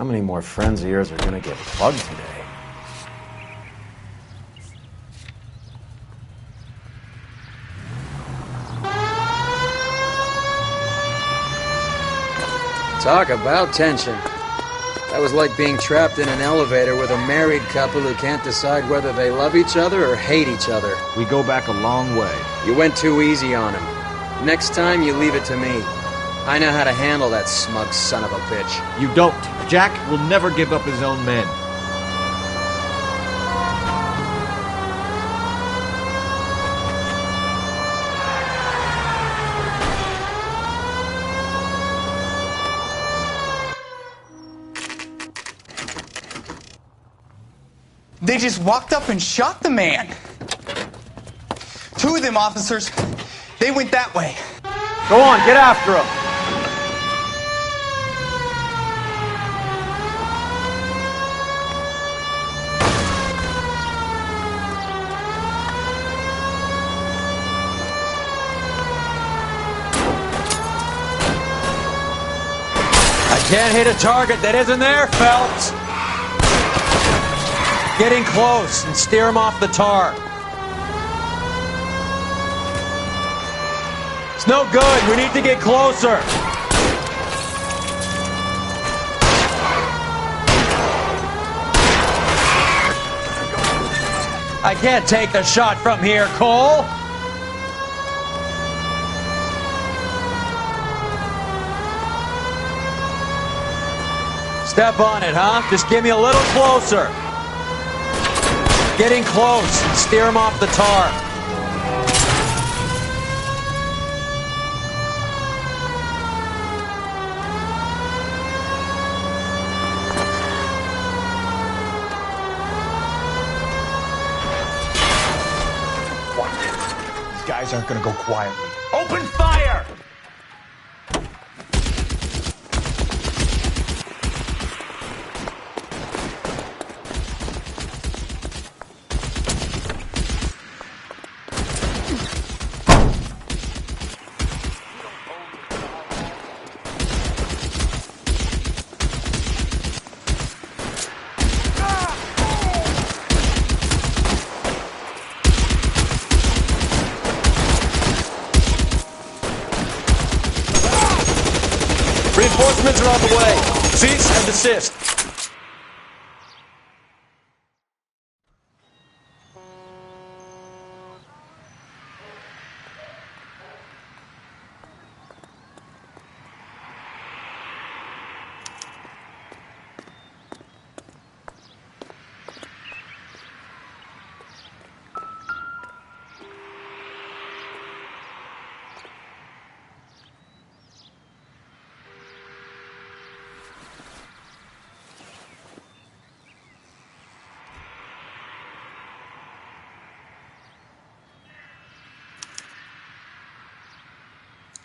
How many more friends of yours are gonna get plugged today? Talk about tension. That was like being trapped in an elevator with a married couple who can't decide whether they love each other or hate each other. We go back a long way. You went too easy on him. Next time, you leave it to me. I know how to handle that smug son of a bitch. You don't. Jack will never give up his own men. They just walked up and shot the man. Two of them officers, they went that way. Go on, get after him. I can't hit a target that isn't there, Phelps. Getting close and steer him off the tar. It's no good. We need to get closer. I can't take the shot from here, Cole. Step on it, huh? Just give me a little closer. Getting close and steer him off the tar. These guys aren't gonna go quietly. Open fire! Reinforcements are on the way. Cease and desist.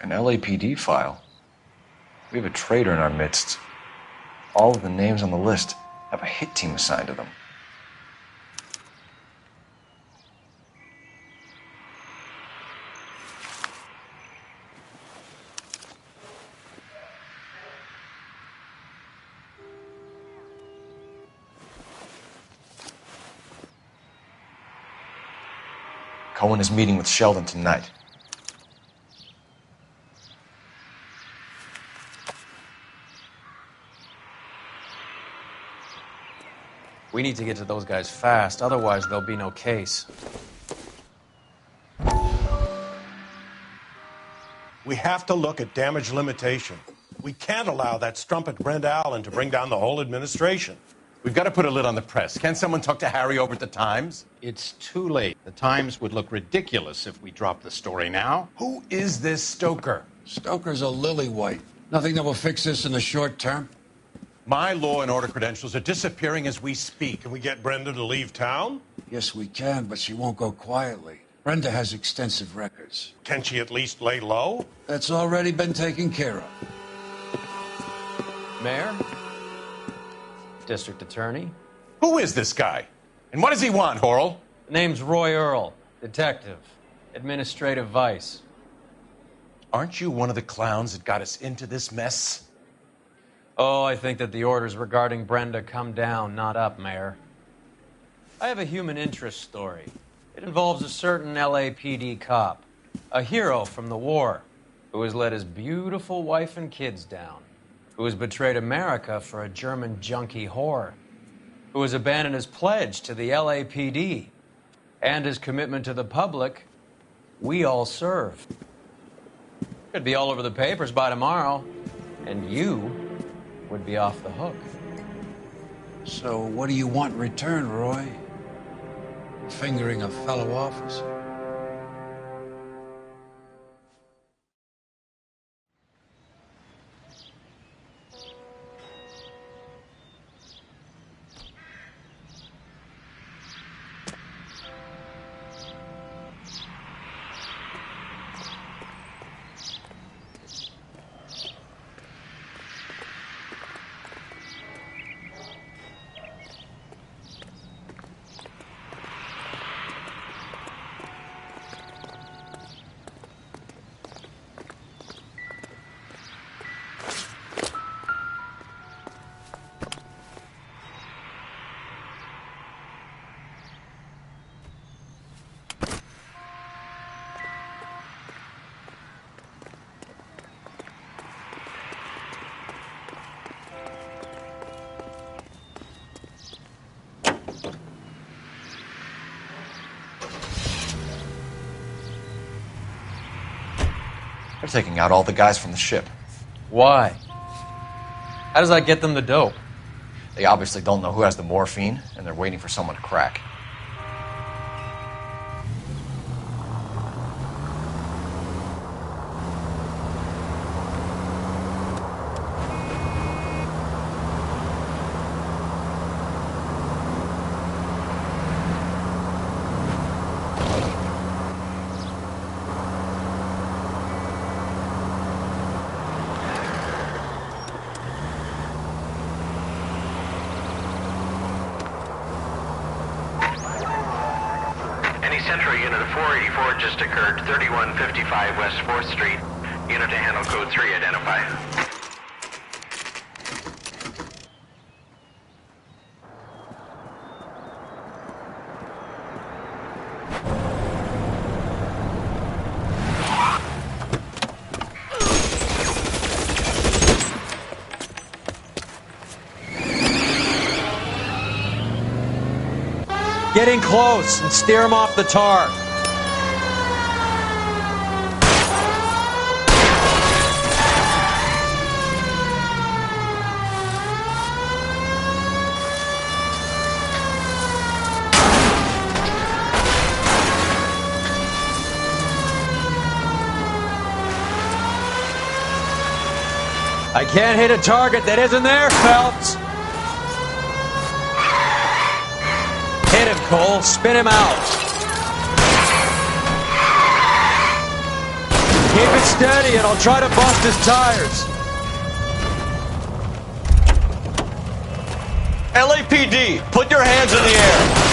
An LAPD file. We have a traitor in our midst. All of the names on the list have a hit team assigned to them. Cohen is meeting with Sheldon tonight. We need to get to those guys fast, otherwise there'll be no case. We have to look at damage limitation. We can't allow that strumpet Brent Allen to bring down the whole administration. We've got to put a lid on the press. Can someone talk to Harry over at the Times? It's too late. The Times would look ridiculous if we dropped the story now. Who is this Stoker? Stoker's a lily-white. Nothing that will fix this in the short term. My law and order credentials are disappearing as we speak. Can we get Brenda to leave town? Yes, we can, but she won't go quietly. Brenda has extensive records. Can she at least lay low? That's already been taken care of. Mayor? District Attorney? Who is this guy? And what does he want, Horrell? Name's Roy Earl, detective, administrative vice. Aren't you one of the clowns that got us into this mess? Oh, I think that the orders regarding Brenda come down, not up, Mayor. I have a human interest story. It involves a certain LAPD cop, a hero from the war, who has let his beautiful wife and kids down, who has betrayed America for a German junkie whore, who has abandoned his pledge to the LAPD and his commitment to the public. We all serve. Could be all over the papers by tomorrow, and you would be off the hook. So what do you want in return, Roy? Fingering a fellow officer? They're taking out all the guys from the ship. Why? How does that get them the dope? They obviously don't know who has the morphine, and they're waiting for someone to crack. Central unit of 484 just occurred, 3155 West 4th Street. Unit to handle code 3, identify. Getting close and steer him off the tar. I can't hit a target that isn't there, Phelps. Hit him, Cole. Spin him out. Keep it steady and I'll try to bust his tires. LAPD, put your hands in the air.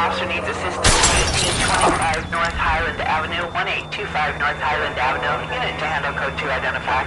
officer needs assistance. 1825 North Highland Avenue, 1825 North Highland Avenue. Unit to handle code 2 identify.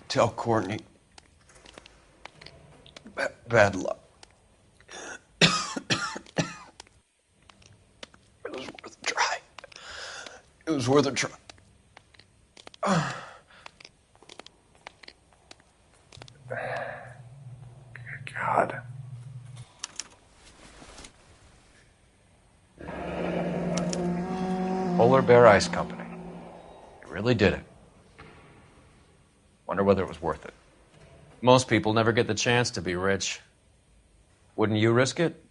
Tell Courtney. Bad luck. It was worth a try. It was worth a try. God. Polar Bear Ice Company. You really did it. Wonder whether it was worth it. Most people never get the chance to be rich. Wouldn't you risk it?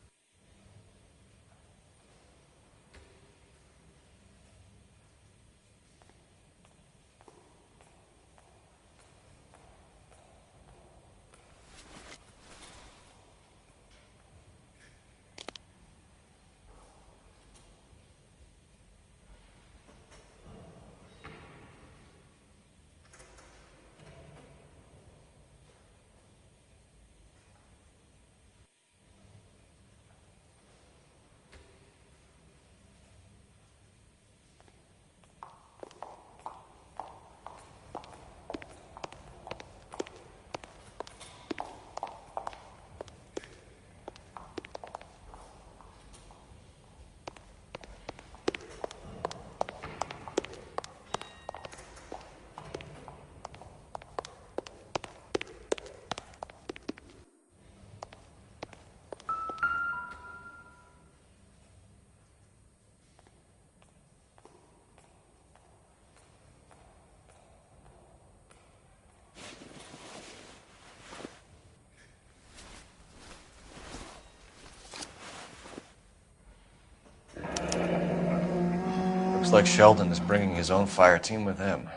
Looks like Sheldon is bringing his own fire team with him.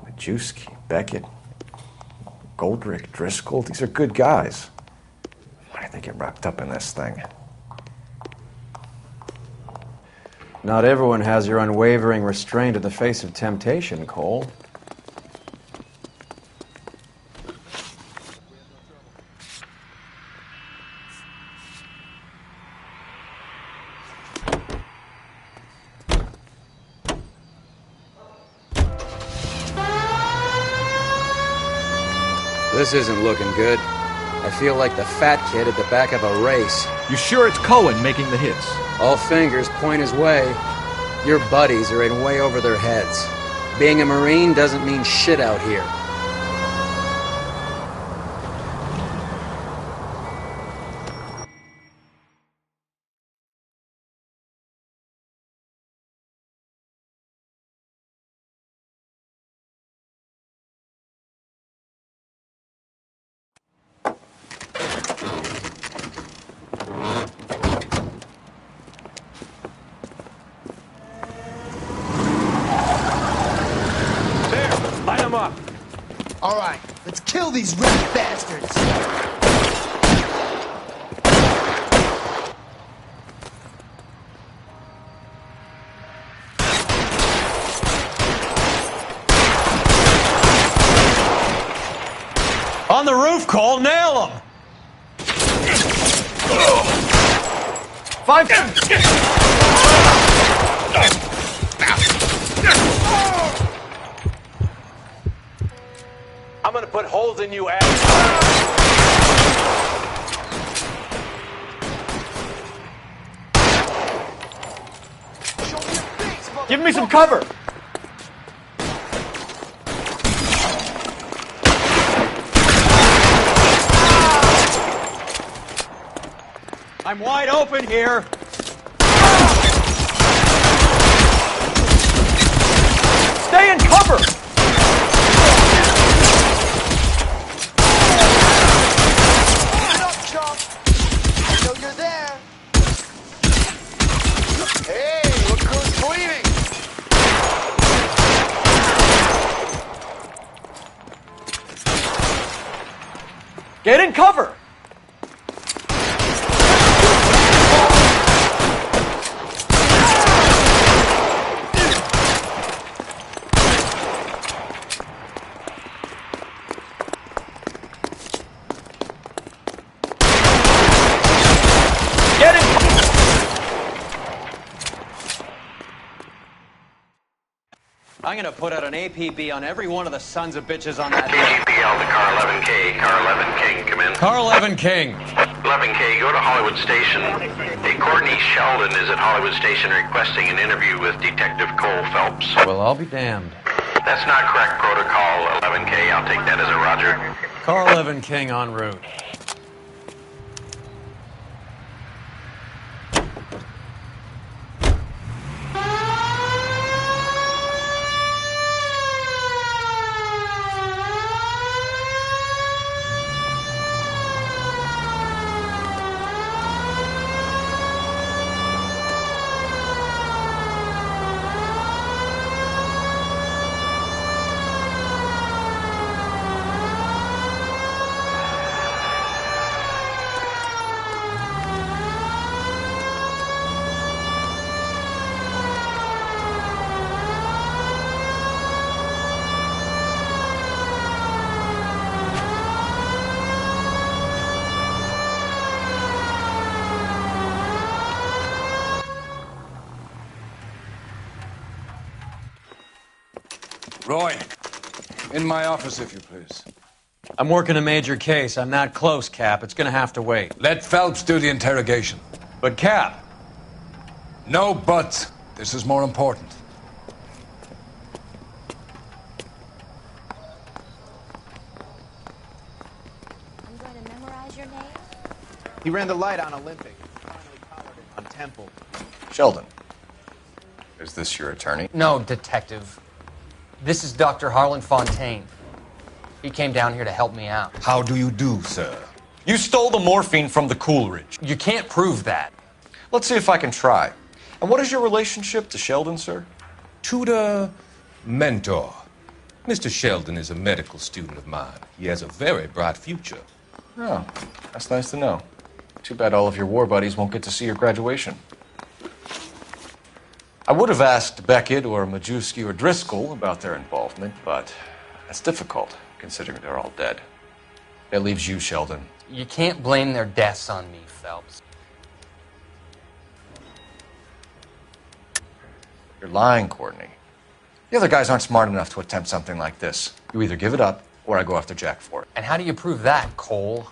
Majewski, Beckett, Goldrick, Driscoll, these are good guys. Why did they get wrapped up in this thing? Not everyone has your unwavering restraint in the face of temptation, Cole. This isn't looking good. I feel like the fat kid at the back of a race. You sure it's Cohen making the hits? All fingers point his way. Your buddies are in way over their heads. Being a Marine doesn't mean shit out here. All right, let's kill these rat bastards. On the roof, Cole, nail him! 5. I'm gonna put holes in you, ass. Give me some cover! I'm wide open here. Stay in cover! Hold up, chump. I know you're there. Hey, look who's bleeding. Get in cover! I'm gonna put out an APB on every one of the sons of bitches on that. APL to car 11K. Car 11 King, come in. Car 11 King. 11K, go to Hollywood Station. Hey, Courtney Sheldon is at Hollywood Station requesting an interview with Detective Cole Phelps. Well, I'll be damned. That's not correct protocol, 11K. I'll take that as a roger. Car 11 King en route. Roy, in my office, if you please. I'm working a major case. I'm not close, Cap. It's gonna have to wait. Let Phelps do the interrogation. But, Cap. No buts. This is more important. I'm going to memorize your name. He ran the light on Olympic. Finally collared it on Temple. Sheldon, is this your attorney? No, Detective. This is Dr. Harlan Fontaine. He came down here to help me out. How do you do, sir? You stole the morphine from the Coolidge. You can't prove that. Let's see if I can try. And what is your relationship to Sheldon, sir? Tutor, mentor. Mr. Sheldon is a medical student of mine. He has a very bright future. Oh, that's nice to know. Too bad all of your war buddies won't get to see your graduation. I would have asked Beckett or Majewski or Driscoll about their involvement, but that's difficult, considering they're all dead. That leaves you, Sheldon. You can't blame their deaths on me, Phelps. You're lying, Courtney. The other guys aren't smart enough to attempt something like this. You either give it up, or I go after Jack for it. And how do you prove that, Cole?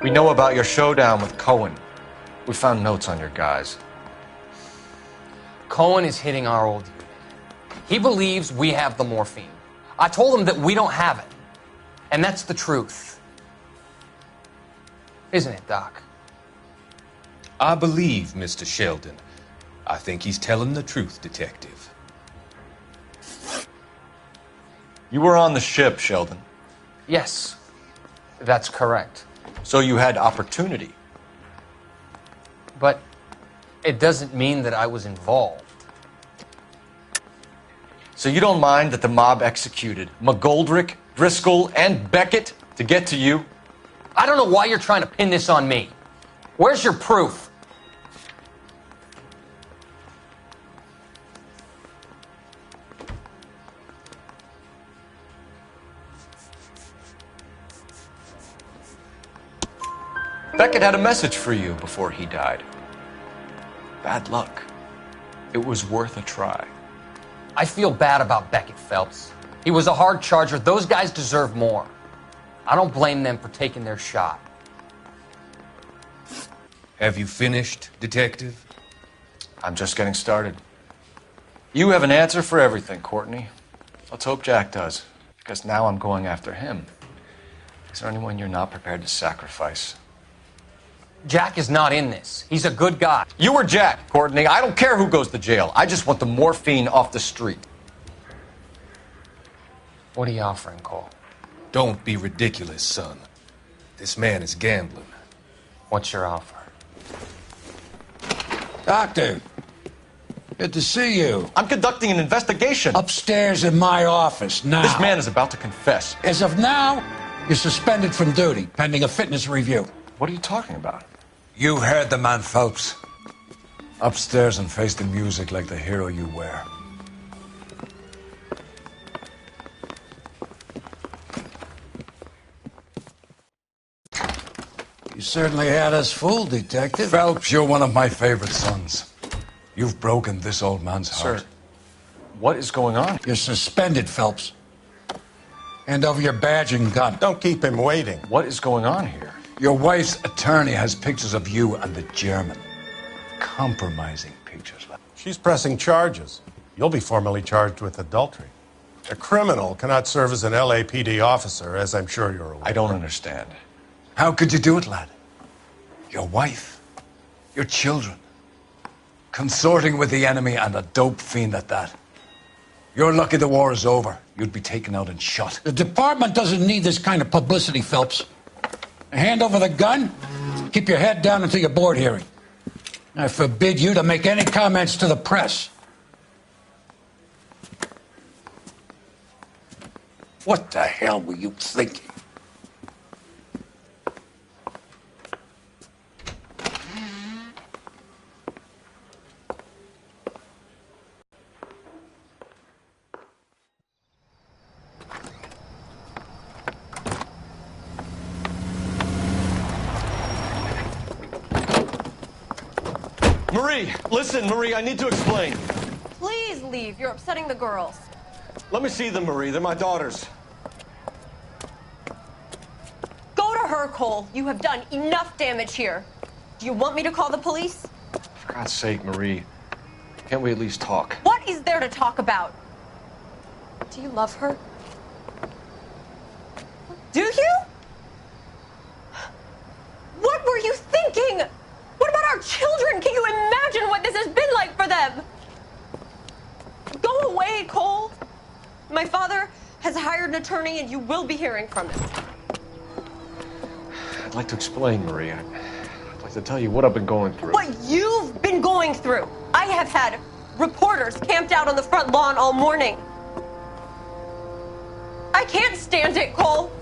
We know about your showdown with Cohen. We found notes on your guys. Cohen is hitting our old unit. He believes we have the morphine. I told him that we don't have it. And that's the truth. Isn't it, Doc? I believe Mr. Sheldon. I think he's telling the truth, Detective. You were on the ship, Sheldon. Yes, that's correct. So you had opportunity. But It doesn't mean that I was involved. So you don't mind that the mob executed McGoldrick, Driscoll, and Beckett to get to you? I don't know why you're trying to pin this on me. Where's your proof? Beckett had a message for you before he died. Bad luck. It was worth a try. I feel bad about Beckett, Phelps. He was a hard charger. Those guys deserve more. I don't blame them for taking their shot. Have you finished, Detective? I'm just getting started. You have an answer for everything, Courtney. Let's hope Jack does, because now I'm going after him. Is there anyone you're not prepared to sacrifice? Jack is not in this. He's a good guy. You or Jack, Courtney. I don't care who goes to jail. I just want the morphine off the street. What are you offering, Cole? Don't be ridiculous, son. This man is gambling. What's your offer? Doctor, good to see you. I'm conducting an investigation. Upstairs in my office now. This man is about to confess. As of now, you're suspended from duty, pending a fitness review. What are you talking about? You heard the man, Phelps. Upstairs and face the music like the hero you were. You certainly had us fooled, Detective. Phelps, you're one of my favorite sons. You've broken this old man's heart. Sir, what is going on? You're suspended, Phelps. Hand over your badge and gun. Don't keep him waiting. What is going on here? Your wife's attorney has pictures of you and the German. Compromising pictures. She's pressing charges. You'll be formally charged with adultery. A criminal cannot serve as an LAPD officer, as I'm sure you're aware. I don't understand. How could you do it, lad? Your wife, your children, consorting with the enemy and a dope fiend at that. You're lucky the war is over. You'd be taken out and shot. The department doesn't need this kind of publicity, Phelps. Hand over the gun, keep your head down until your board hearing. I forbid you to make any comments to the press. What the hell were you thinking? Marie, listen, Marie, I need to explain. Please leave. You're upsetting the girls. Let me see them, Marie. They're my daughters. Go to her, Cole. You have done enough damage here. Do you want me to call the police? For God's sake, Marie, can't we at least talk? What is there to talk about? Do you love her? Do you? What were you thinking? What about our children? Can you imagine what this has been like for them? Go away, Cole. My father has hired an attorney, and you will be hearing from him. I'd like to explain, Marie. I'd like to tell you what I've been going through. What you've been going through. I have had reporters camped out on the front lawn all morning. I can't stand it, Cole.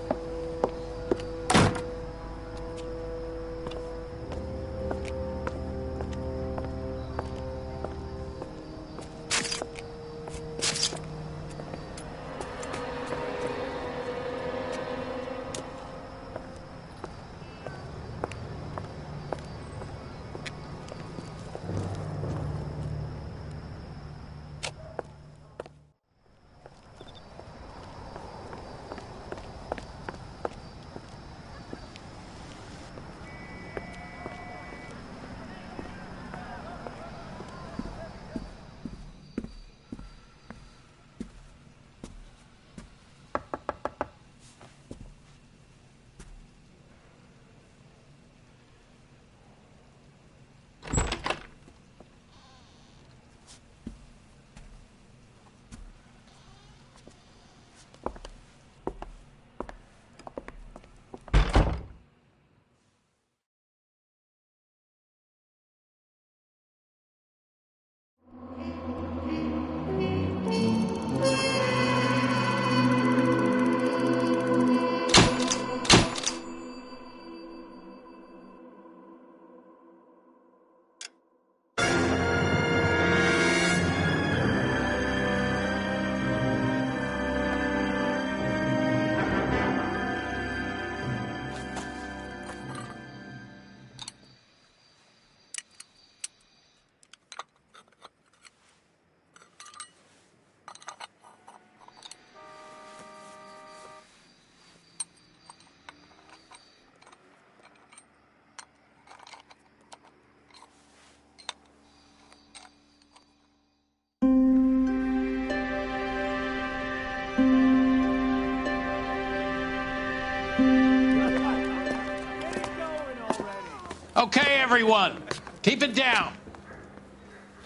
Okay, everyone, keep it down.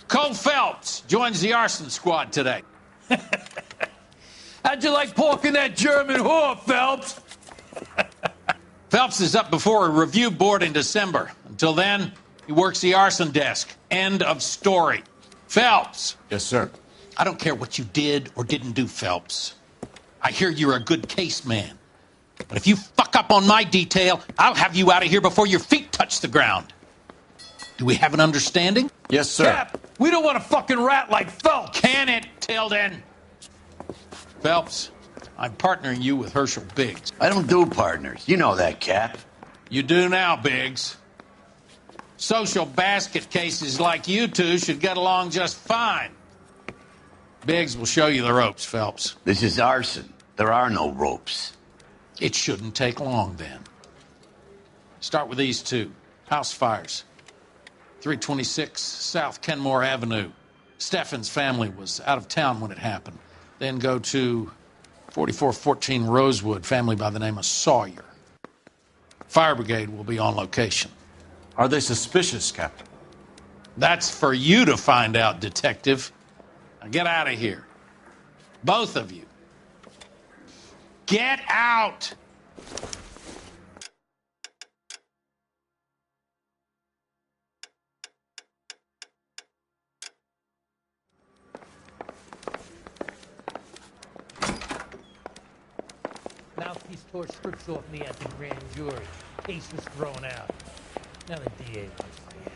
Cole Phelps joins the arson squad today. How'd you like pork in that German whore, Phelps? Phelps is up before a review board in December. Until then, he works the arson desk. End of story. Phelps. Yes, sir. I don't care what you did or didn't do, Phelps. I hear you're a good case man. But if you fuck up on my detail, I'll have you out of here before your feet touch the ground. Do we have an understanding? Yes, sir. Cap, we don't want a fucking rat like Phelps. Can it, Tilden? Phelps, I'm partnering you with Herschel Biggs. I don't do partners. You know that, Cap. You do now, Biggs. Social basket cases like you two should get along just fine. Biggs will show you the ropes, Phelps. This is arson. There are no ropes. It shouldn't take long, then. Start with these two. House fires. 326 South Kenmore Avenue. Steffen's family was out of town when it happened. Then go to 4414 Rosewood, family by the name of Sawyer. Fire brigade will be on location. Are they suspicious, Captain? That's for you to find out, Detective. Now get out of here. Both of you. Get out! Mouthpiece tore strips off me at the grand jury. Case was thrown out. Now the DA wants my head.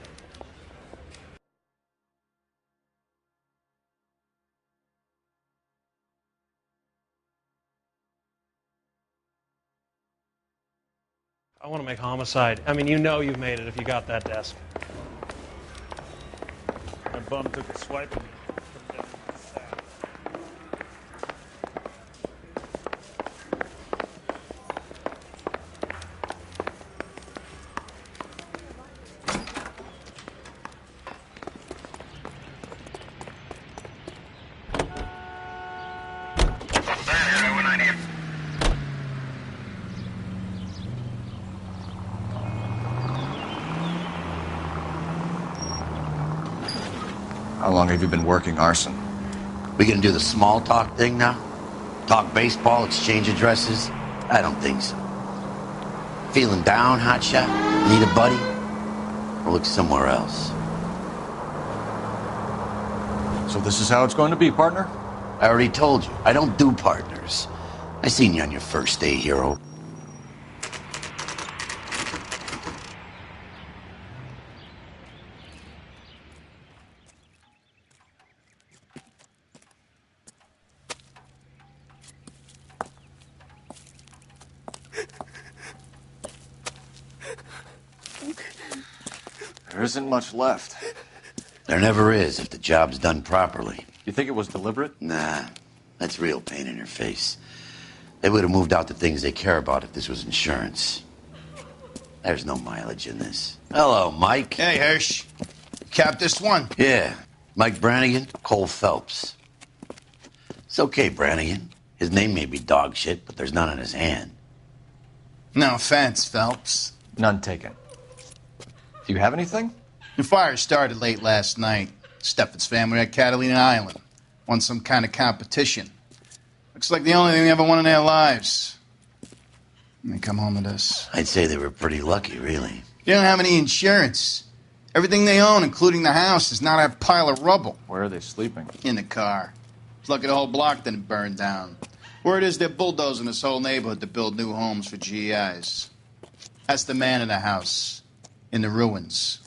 I want to make homicide. I mean, you know you've made it if you got that desk. My bum took a swipe at me. How long have you been working arson? We gonna do the small talk thing now? Talk baseball, exchange addresses? I don't think so. Feeling down, hotshot? Need a buddy? Or look somewhere else? So this is how it's going to be, partner? I already told you, I don't do partners. I seen you on your first day, hero. There isn't much left. There never is if the job's done properly. You think it was deliberate? Nah, that's real pain in your face. They would have moved out the things they care about if this was insurance. There's no mileage in this. Hello, Mike. Hey, Hirsch. Cap this one. Yeah, Mike Brannigan, Cole Phelps. It's okay, Brannigan. His name may be dog shit, but there's none on his hand. No offense, Phelps. None taken. Do you have anything? The fire started late last night. Steffen's family at Catalina Island. Won some kind of competition. Looks like the only thing they ever won in their lives. And they come home to this. I'd say they were pretty lucky, really. They don't have any insurance. Everything they own, including the house, is not a pile of rubble. Where are they sleeping? In the car. It's lucky the whole block didn't burn down. Word is they're bulldozing this whole neighborhood to build new homes for GIs. That's the man in the house. In the ruins.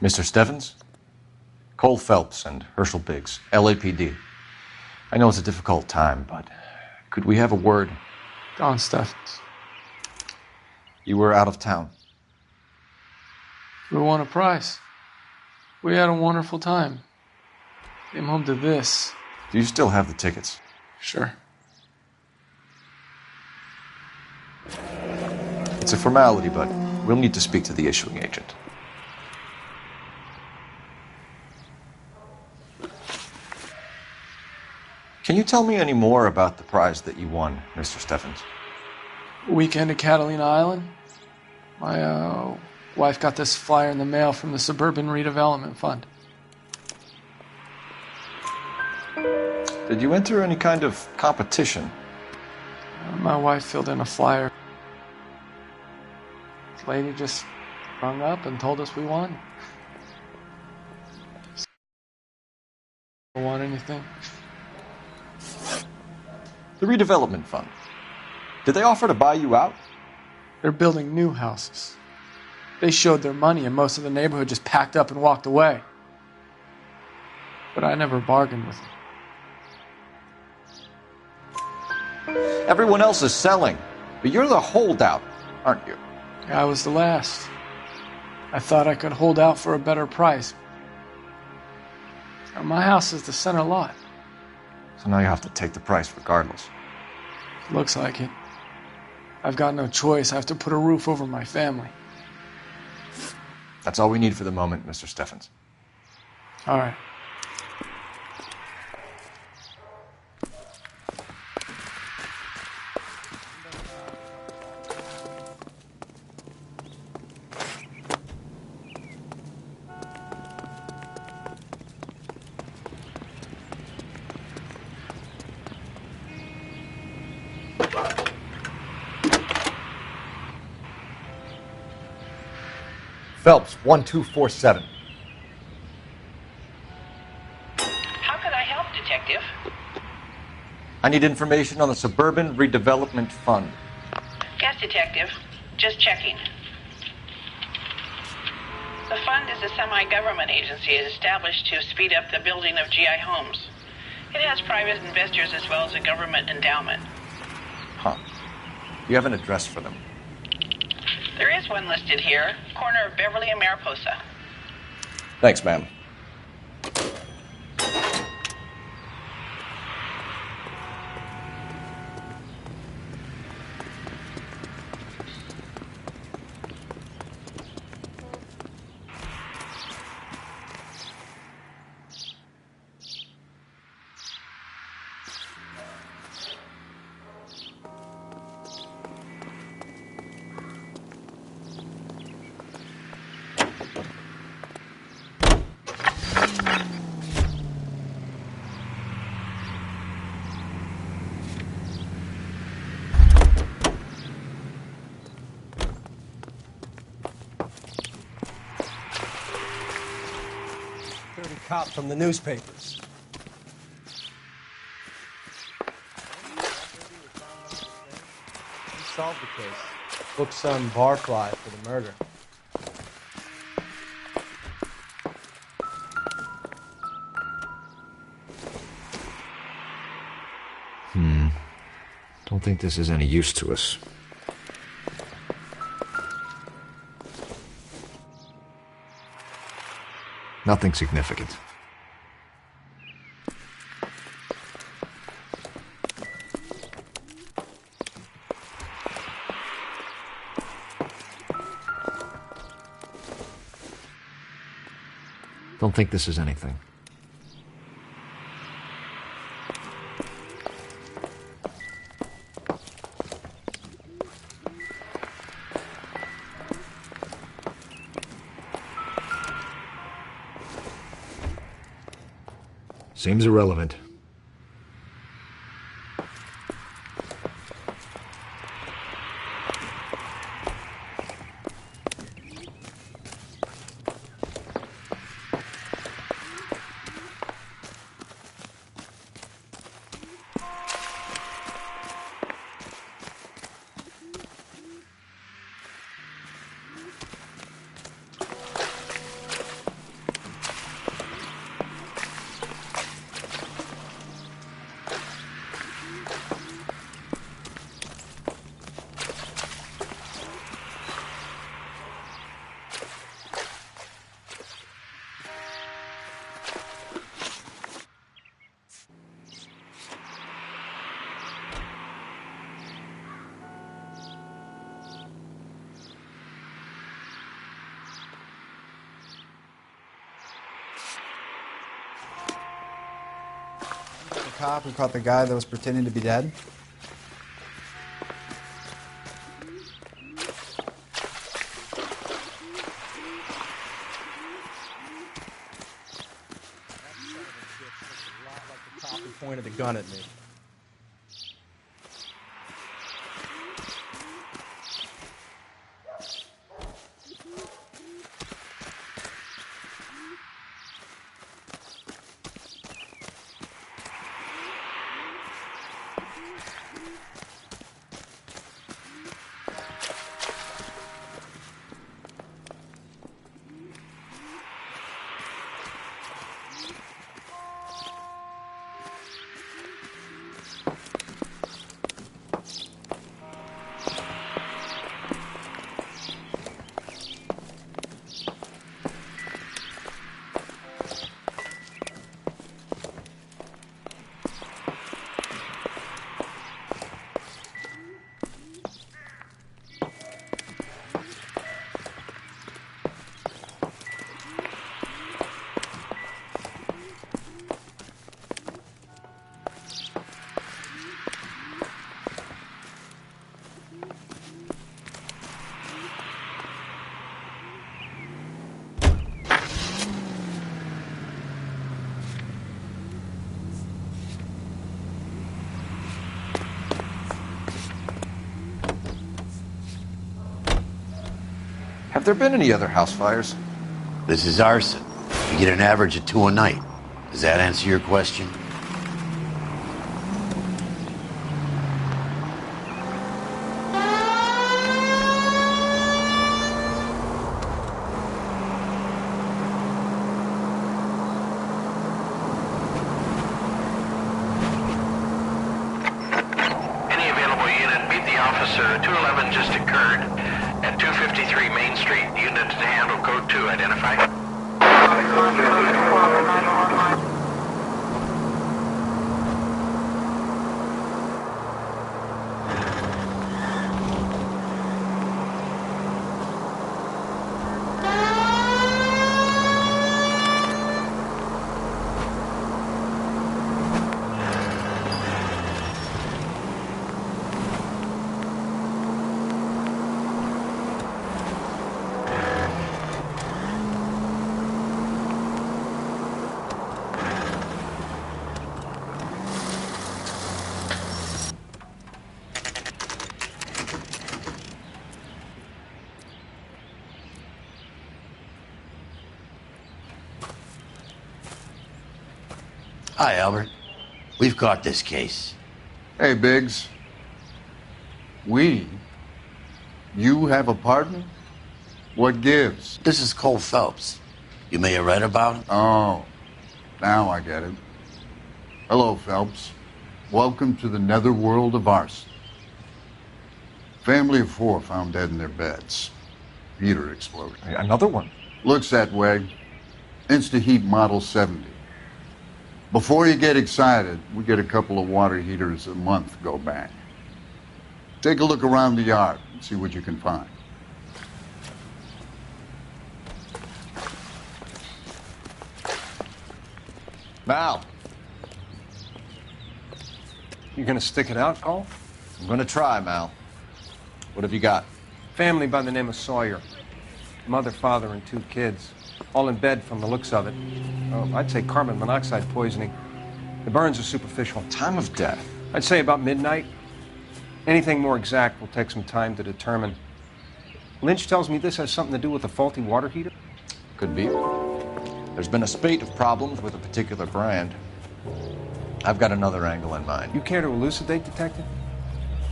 Mr. Steffens? Cole Phelps and Herschel Biggs, LAPD. I know it's a difficult time, but could we have a word? Don Steffens. You were out of town. We won a prize. We had a wonderful time. Came home to this. Do you still have the tickets? Sure. It's a formality, but we'll need to speak to the issuing agent. Can you tell me any more about the prize that you won, Mr. Steffens? Weekend at Catalina Island. My wife got this flyer in the mail from the Suburban Redevelopment Fund. Did you enter any kind of competition? My wife filled in a flyer. This lady just rung up and told us we won. Don't want anything? The redevelopment fund. Did they offer to buy you out? They're building new houses. They showed their money and most of the neighborhood just packed up and walked away. But I never bargained with them. Everyone else is selling, but you're the holdout, aren't you? I was the last. I thought I could hold out for a better price. Now, my house is the center lot. So now you have to take the price regardless. Looks like it. I've got no choice. I have to put a roof over my family. That's all we need for the moment, Mr. Steffens. All right. Phelps, 1247. How can I help, Detective? I need information on the Suburban Redevelopment Fund. Yes, Detective. Just checking. The fund is a semi-government agency established to speed up the building of GI homes. It has private investors as well as a government endowment. Huh. You have an address for them? There is one listed here, corner of Beverly and Mariposa. Thanks, ma'am. Cop from the newspapers. He solved the case. Booked some barfly for the murder. Don't think this is any use to us. Nothing significant. Don't think this is anything. Seems irrelevant. cop who caught the guy that was pretending to be dead? He pointed a gun at me. Have there been any other house fires? This is arson. You get an average of 2 a night. Does that answer your question? Any available unit, meet the officer. 211 just occurred at 253 Main Street. Unit to handle code 2. Identify. Hi, Albert. We've caught this case. Hey, Biggs. We? You have a partner? What gives? This is Cole Phelps. You may have read about him. Oh, now I get it. Hello, Phelps. Welcome to the netherworld of arson. Family of 4 found dead in their beds. Heater explosion. Another one? Looks that way. Insta-Heat Model 70. Before you get excited, we get a couple of water heaters a month go bang. Take a look around the yard and see what you can find. Mal. You gonna stick it out, Cole? I'm gonna try, Mal. What have you got? Family by the name of Sawyer. Mother, father, and 2 kids. All in bed from the looks of it. Oh, I'd say carbon monoxide poisoning. The burns are superficial. Time of death? I'd say about midnight. Anything more exact will take some time to determine. Lynch tells me this has something to do with a faulty water heater. Could be. There's been a spate of problems with a particular brand. I've got another angle in mind. You care to elucidate, Detective?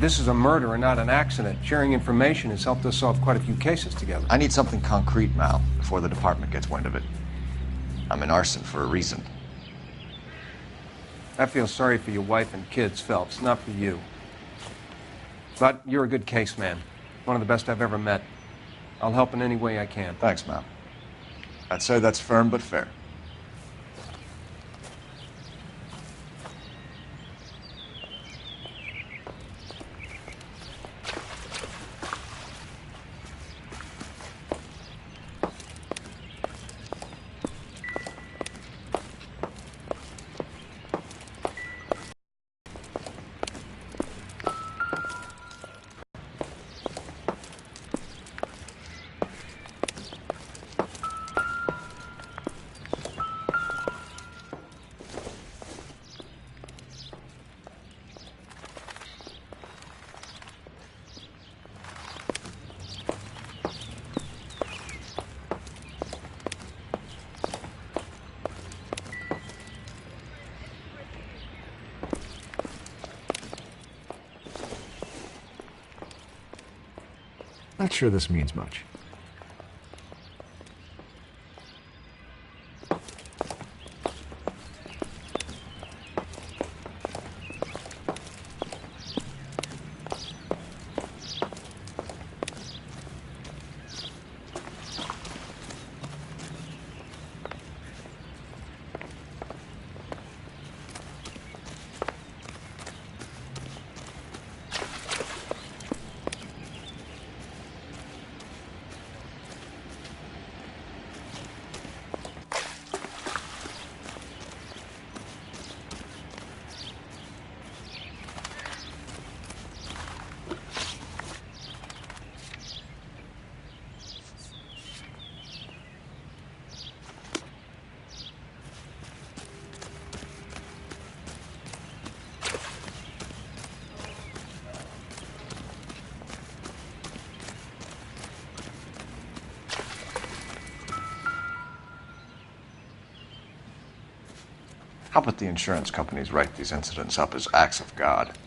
This is a murder and not an accident. Sharing information has helped us solve quite a few cases together. I need something concrete, Mal, before the department gets wind of it. I'm in arson for a reason. I feel sorry for your wife and kids, Phelps, not for you. But you're a good case man. One of the best I've ever met. I'll help in any way I can. Thanks, Mal. I'd say that's firm but fair. Not sure this means much. How about the insurance companies write these incidents up as acts of God?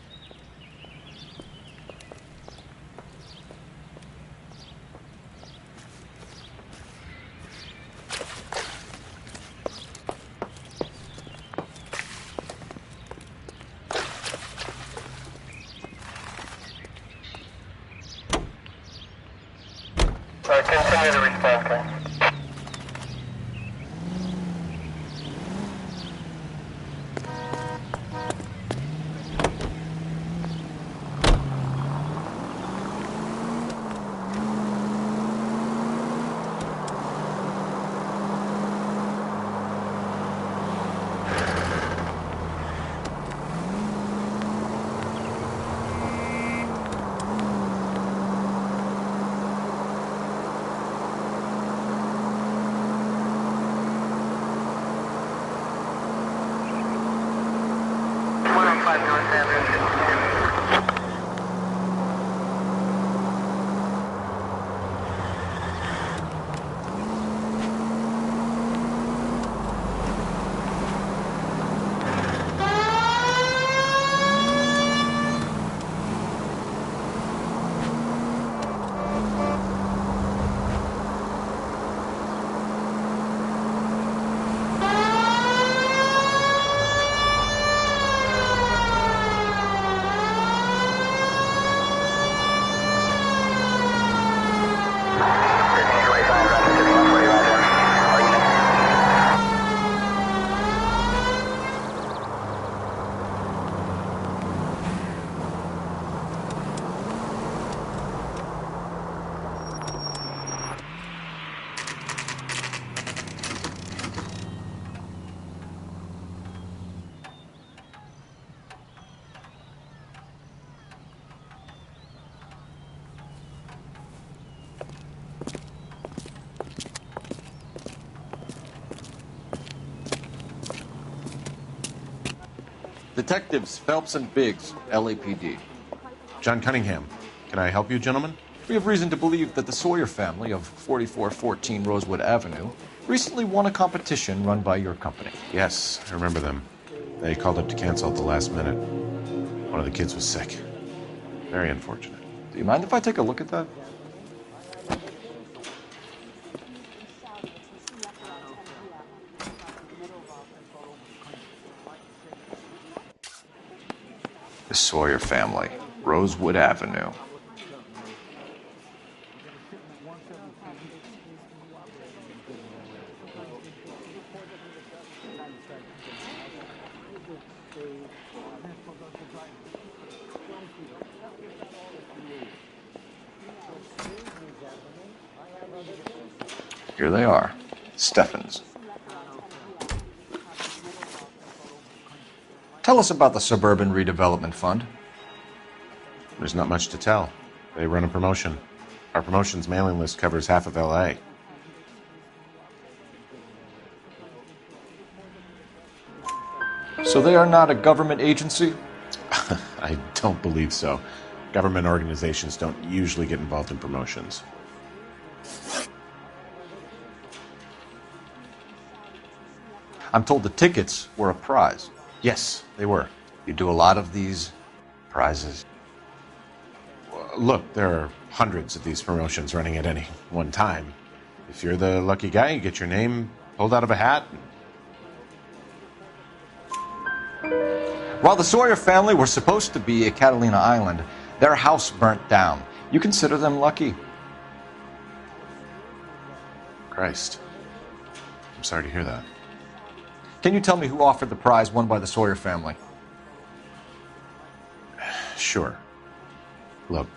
Continue to respond, please. Detectives Phelps and Biggs, LAPD. John Cunningham. Can I help you, gentlemen? We have reason to believe that the Sawyer family of 4414 Rosewood Avenue recently won a competition run by your company. Yes, I remember them. They called up to cancel at the last minute. One of the kids was sick. Very unfortunate. Do you mind if I take a look at that? The Sawyer family, Rosewood Avenue. Here they are, Steffens. Tell us about the Suburban Redevelopment Fund. There's not much to tell. They run a promotion. Our promotion's mailing list covers half of L.A. So they are not a government agency? I don't believe so. Government organizations don't usually get involved in promotions. I'm told the tickets were a prize. Yes, they were. You do a lot of these prizes? Look, there are hundreds of these promotions running at any one time. If you're the lucky guy, you get your name pulled out of a hat. While the Sawyer family were supposed to be at Catalina Island, their house burnt down. You consider them lucky? Christ. I'm sorry to hear that. Can you tell me who offered the prize won by the Sawyer family? Sure. Look,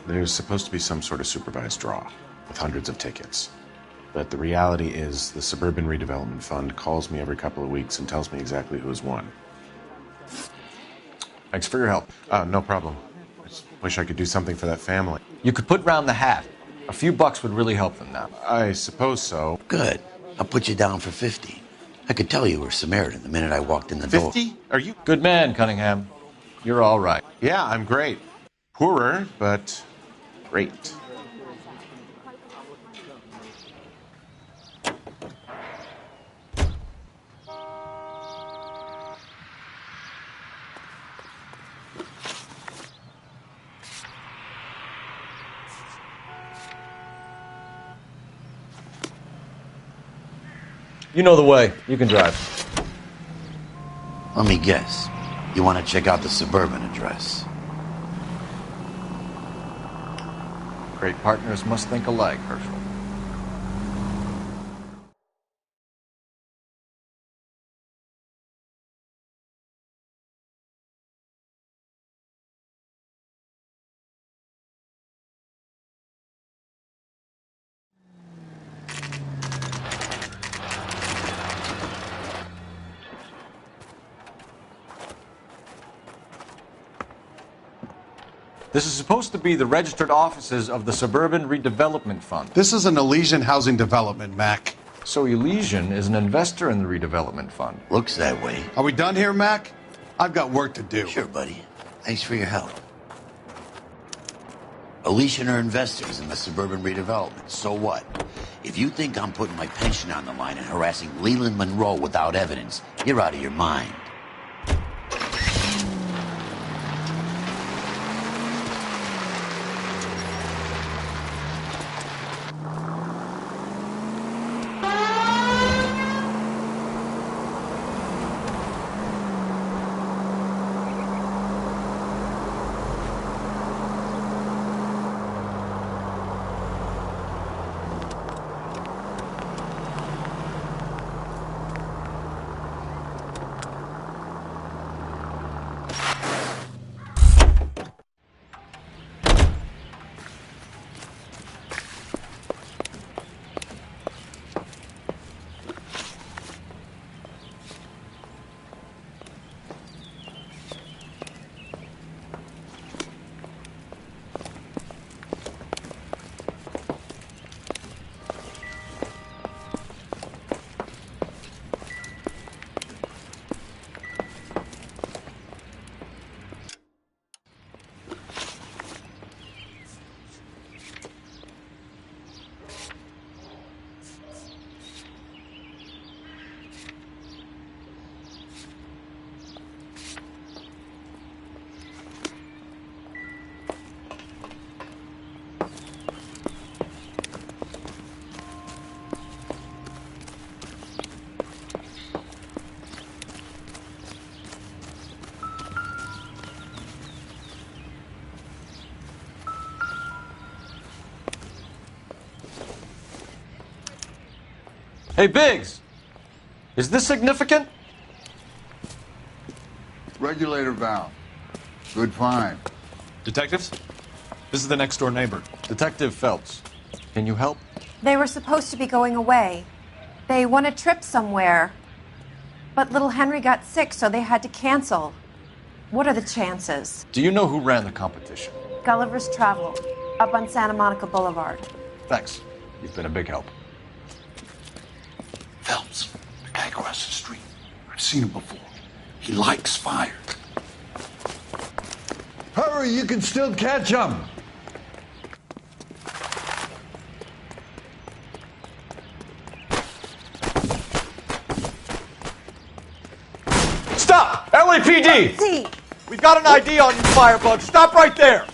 there's supposed to be some sort of supervised draw with hundreds of tickets. But the reality is the Suburban Redevelopment Fund calls me every couple of weeks and tells me exactly who's won. Thanks for your help. No problem. I just wish I could do something for that family. You could put round the hat. A few bucks would really help them now. I suppose so. Good. I'll put you down for 50. I could tell you were Samaritan the minute I walked in the door. 50? Are you? Good man, Cunningham. You're all right. Yeah, I'm great. Poorer, but great. You know the way. You can drive. Let me guess. You want to check out the Suburban address? Great partners must think alike, Herschel. This is supposed to be the registered offices of the Suburban Redevelopment Fund. This is an Elysian housing development, Mac. So Elysian is an investor in the redevelopment fund. Looks that way. Are we done here, Mac? I've got work to do. Sure, buddy. Thanks for your help. Elysian are investors in the Suburban Redevelopment. So what? If you think I'm putting my pension on the line and harassing Leland Monroe without evidence, you're out of your mind. Hey, Biggs! Is this significant? Regulator valve. Good find. Detectives? This is the next door neighbor. Detective Phelps. Can you help? They were supposed to be going away. They won a trip somewhere. But little Henry got sick, so they had to cancel. What are the chances? Do you know who ran the competition? Gulliver's Travel, up on Santa Monica Boulevard. Thanks. You've been a big help. Phelps, the guy across the street. I've seen him before. He likes fire. Hurry, you can still catch him. Stop! LAPD! See. We've got an ID on you, firebug. Stop right there!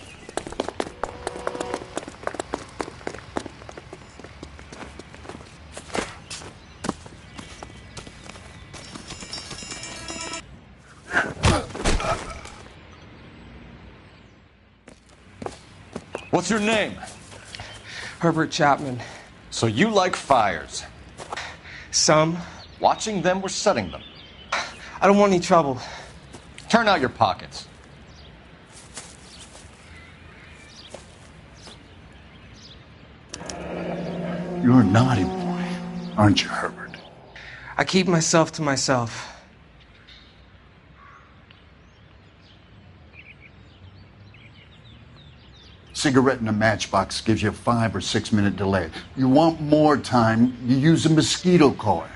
What's your name? Herbert Chapman. So you like fires? Some. Watching them or setting them? I don't want any trouble. Turn out your pockets. You're a naughty boy, aren't you, Herbert? I keep myself to myself. Cigarette in a matchbox gives you a 5 or 6 minute delay. You want more time, you use a mosquito coil.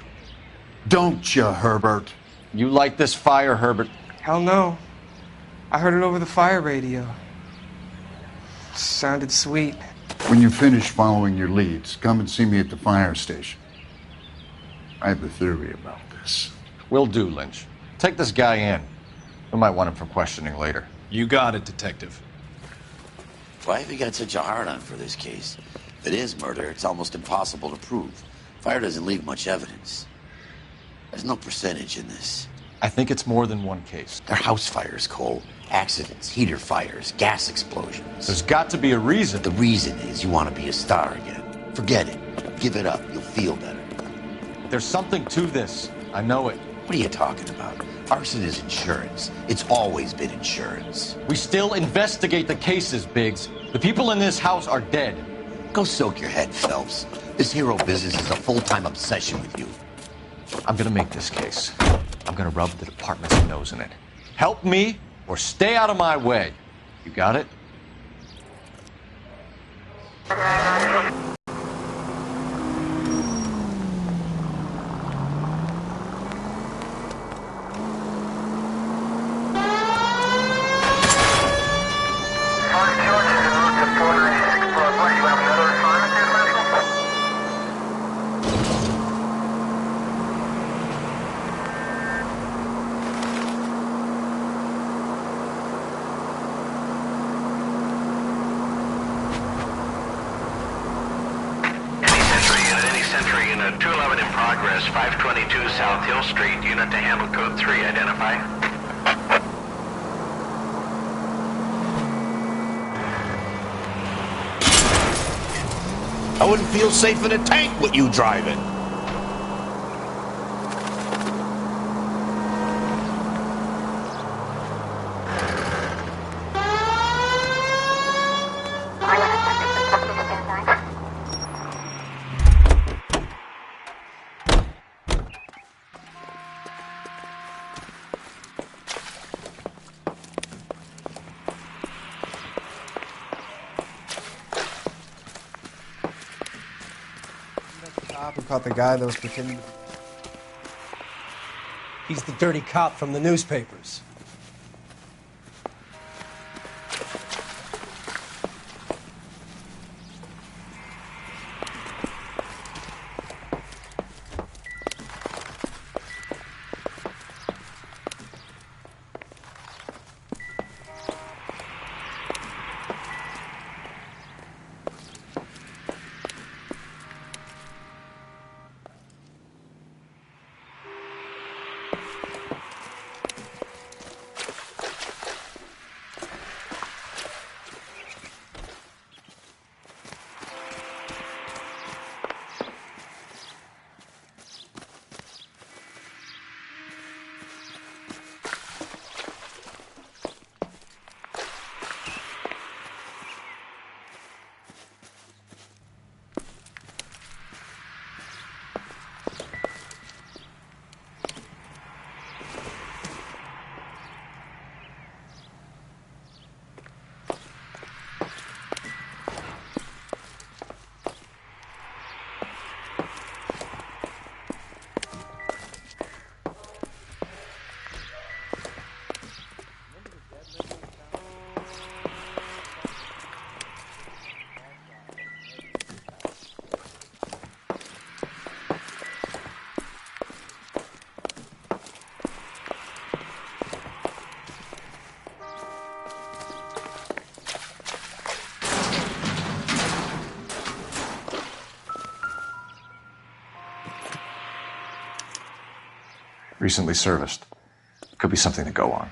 Don't you, Herbert? You like this fire, Herbert? Hell no. I heard it over the fire radio. Sounded sweet. When you finish following your leads, come and see me at the fire station. I have a theory about this. Will do, Lynch. Take this guy in. We might want him for questioning later. You got it, Detective. Why have you got such a hard-on for this case? If it is murder, it's almost impossible to prove. Fire doesn't leave much evidence. There's no percentage in this. I think it's more than one case. They're house fires, Cole. Accidents, heater fires, gas explosions. There's got to be a reason. The reason is you want to be a star again. Forget it. Give it up. You'll feel better. There's something to this. I know it. What are you talking about? Arson is insurance. It's always been insurance. We still investigate the cases, Biggs. The people in this house are dead. Go soak your head, Phelps. This hero business is a full-time obsession with you. I'm gonna make this case. I'm gonna rub the department's nose in it. Help me or stay out of my way. You got it? Unit 211 in progress, 522 South Hill Street, unit to handle code 3, identify. I wouldn't feel safe in a tank with you driving. Who caught the guy that was pretending? He's the dirty cop from the newspapers. Recently serviced. Could be something to go on.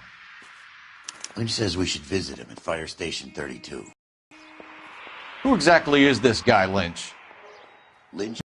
Lynch says we should visit him at Fire Station 32. Who exactly is this guy, Lynch? Lynch?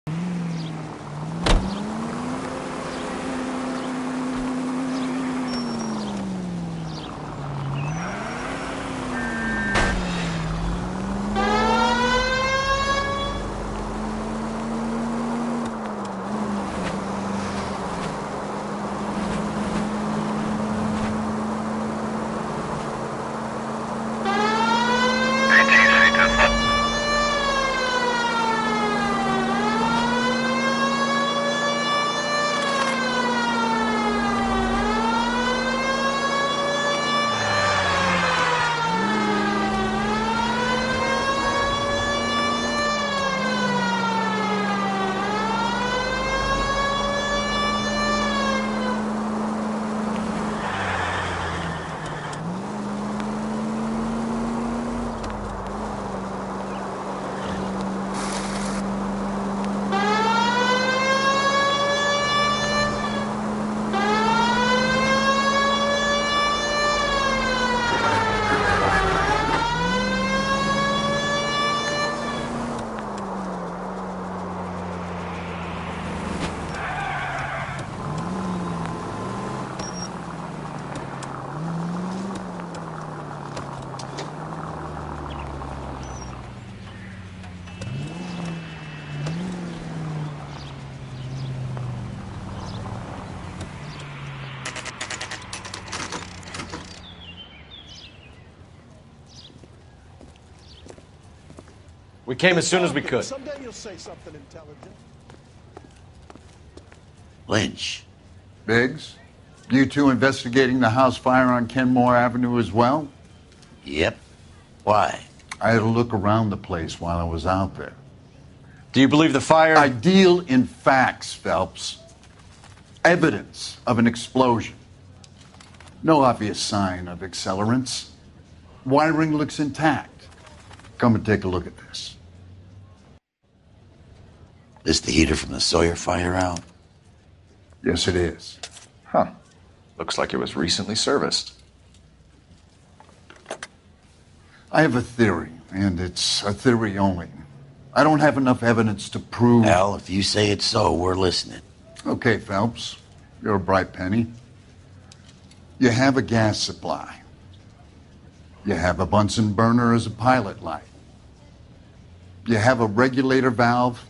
We came as soon as we could. Someday you'll say something intelligent. Lynch. Biggs, you two investigating the house fire on Kenmore Avenue as well? Yep. Why? I had a look around the place while I was out there. Do you believe the fire? I deal in facts, Phelps. Evidence of an explosion. No obvious sign of accelerants. Wiring looks intact. Come and take a look at this. This the heater from the Sawyer fire out? Yes, it is. Huh. Looks like it was recently serviced. I have a theory, and it's a theory only. I don't have enough evidence to prove... Al, if you say it's so, we're listening. Okay, Phelps. You're a bright penny. You have a gas supply. You have a Bunsen burner as a pilot light. You have a regulator valve,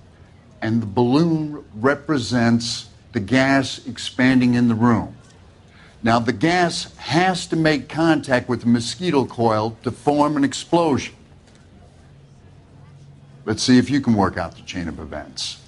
and the balloon represents the gas expanding in the room. Now, the gas has to make contact with the mosquito coil to form an explosion. Let's see if you can work out the chain of events.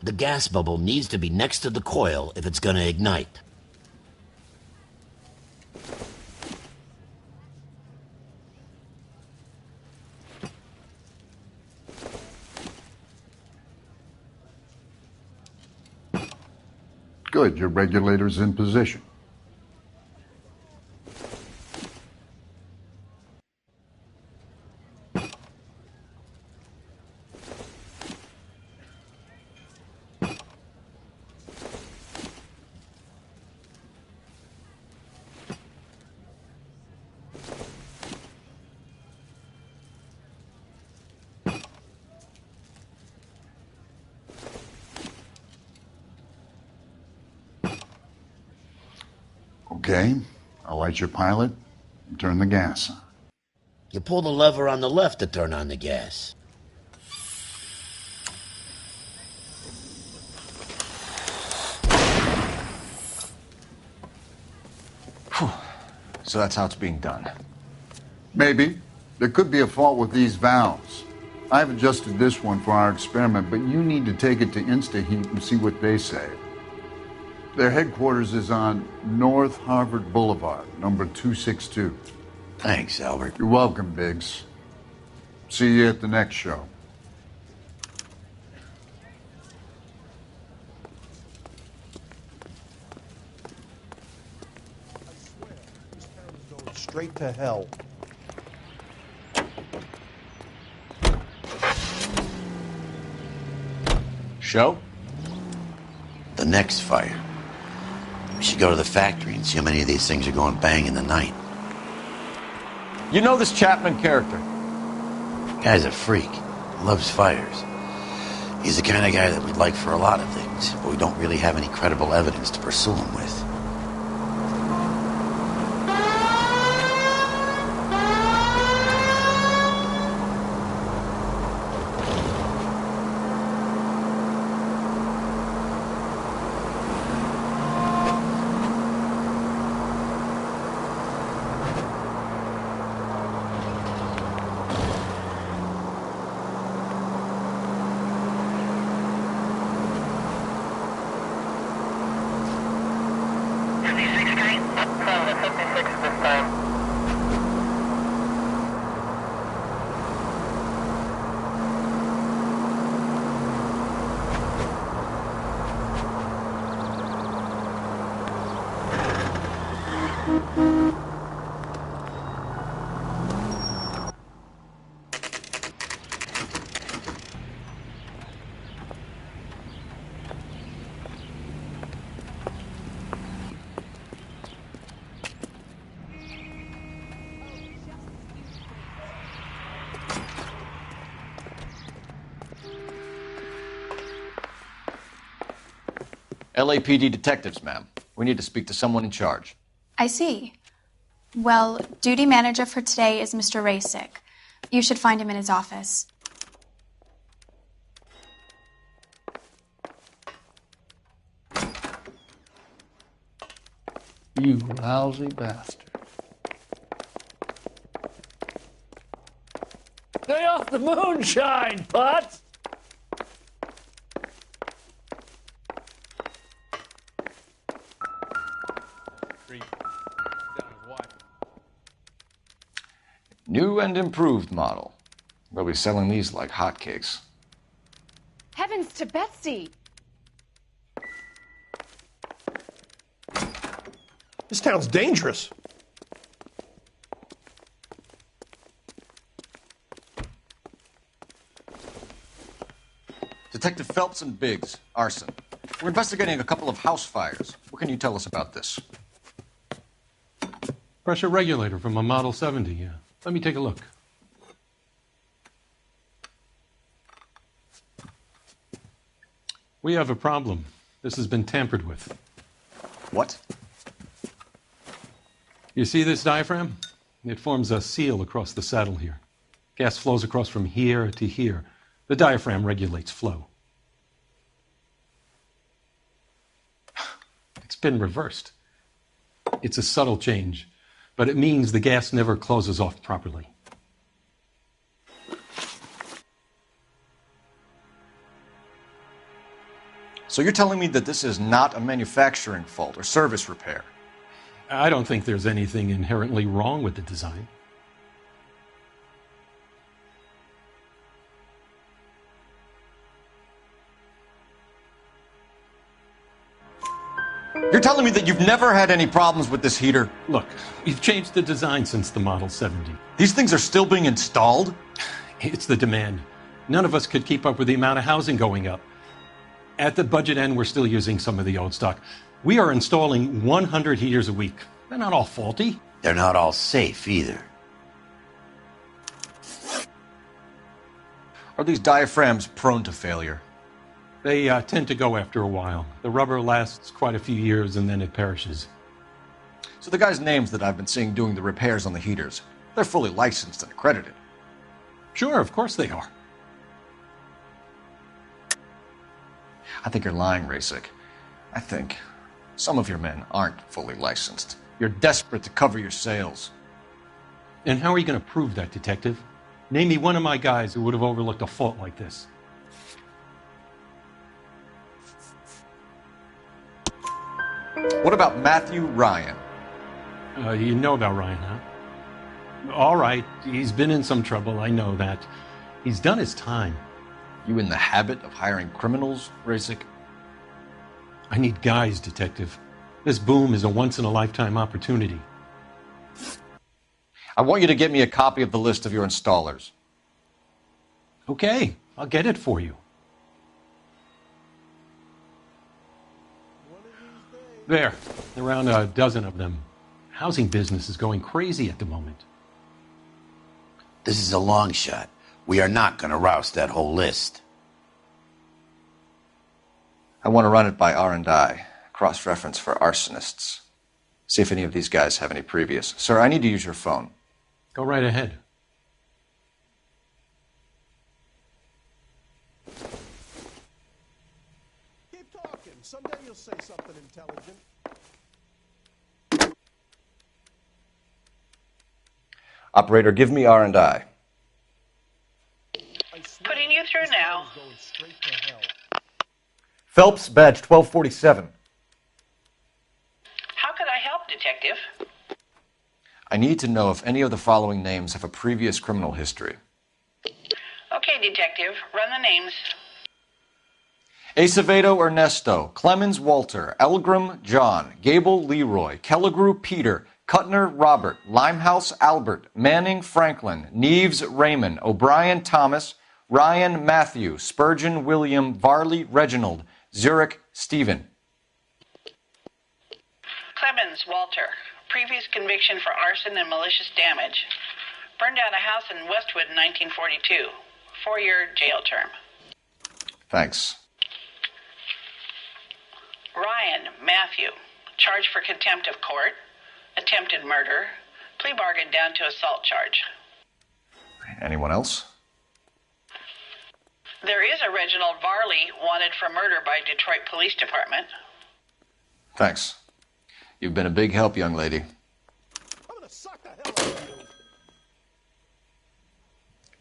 The gas bubble needs to be next to the coil if it's gonna ignite. Good, your regulator's in position. Okay, I'll light your pilot and turn the gas on. You pull the lever on the left to turn on the gas. Whew. So that's how it's being done. Maybe. There could be a fault with these valves. I've adjusted this one for our experiment, but you need to take it to Insta-Heat and see what they say. Their headquarters is on North Harvard Boulevard, number 262. Thanks, Albert. You're welcome, Biggs. See you at the next show. Straight to hell. Show? The next fire. We should go to the factory and see how many of these things are going bang in the night. You know this Chapman character? Guy's a freak. Loves fires. He's the kind of guy that we'd like for a lot of things, but we don't really have any credible evidence to pursue him with. LAPD detectives, ma'am. We need to speak to someone in charge. I see. Well, duty manager for today is Mr. Rasick. You should find him in his office. You lousy bastard. Stay off the moonshine, Potts! New and improved model. We'll be selling these like hotcakes. Heavens to Betsy! This town's dangerous. Detective Phelps and Biggs, arson. We're investigating a couple of house fires. What can you tell us about this? Pressure regulator from a Model 70, yeah. Let me take a look. We have a problem. This has been tampered with. What? You see this diaphragm? It forms a seal across the saddle here. Gas flows across from here to here. The diaphragm regulates flow. It's been reversed. It's a subtle change, but it means the gas never closes off properly. So you're telling me that this is not a manufacturing fault or service repair? I don't think there's anything inherently wrong with the design. You're telling me that you've never had any problems with this heater? Look, we've changed the design since the Model 70. These things are still being installed? It's the demand. None of us could keep up with the amount of housing going up. At the budget end, we're still using some of the old stock. We are installing 100 heaters a week. They're not all faulty. They're not all safe either. Are these diaphragms prone to failure? They tend to go after a while. The rubber lasts quite a few years and then it perishes. So the guys' names that I've been seeing doing the repairs on the heaters, they're fully licensed and accredited? Sure, of course they are. I think you're lying, Rasick. I think some of your men aren't fully licensed. You're desperate to cover your sales. And how are you going to prove that, Detective? Name me one of my guys who would have overlooked a fault like this. What about Matthew Ryan? You know about Ryan, huh? All right, he's been in some trouble, I know that. He's done his time. You in the habit of hiring criminals, Rasic? I need guys, Detective. This boom is a once-in-a-lifetime opportunity. I want you to get me a copy of the list of your installers. Okay, I'll get it for you. There, around a dozen of them. Housing business is going crazy at the moment. This is a long shot. We are not going to roust that whole list. I want to run it by R&I, cross-reference for arsonists. See if any of these guys have any previous. Sir, I need to use your phone. Go right ahead. Keep talking. Someday you'll say something intelligent. Operator, give me R&I. Putting you through now. Phelps, badge 1247. How could I help, Detective? I need to know if any of the following names have a previous criminal history. Okay, Detective, run the names. Acevedo Ernesto, Clemens Walter, Elgram John, Gable Leroy, Kelligrew Peter, Cutner Robert, Limehouse Albert, Manning Franklin, Neves Raymond, O'Brien Thomas, Ryan Matthew, Spurgeon William, Varley Reginald, Zurich Stephen. Clemens Walter. Previous conviction for arson and malicious damage. Burned down a house in Westwood in 1942. 4-year jail term. Thanks. Ryan Matthew. Charged for contempt of court. Attempted murder. Plea bargain down to assault charge. Anyone else? There is a Reginald Varley wanted for murder by Detroit Police Department. Thanks. You've been a big help, young lady. I'm gonna suck the hell out of you.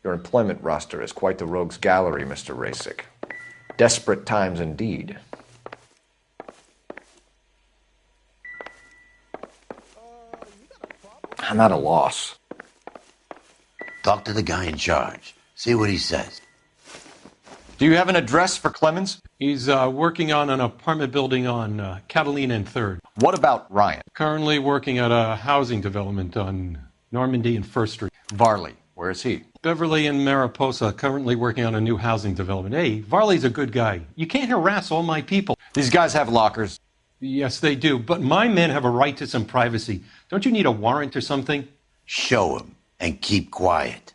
Your employment roster is quite the rogues gallery, Mr. Rasic. Desperate times indeed. I'm at a loss. Talk to the guy in charge. See what he says. Do you have an address for Clemens? He's working on an apartment building on Catalina and 3rd. What about Ryan? Currently working at a housing development on Normandy and 1st Street. Varley, where is he? Beverly and Mariposa, currently working on a new housing development. Hey, Varley's a good guy. You can't harass all my people. These guys have lockers. Yes, they do, but my men have a right to some privacy. Don't you need a warrant or something? Show him and keep quiet.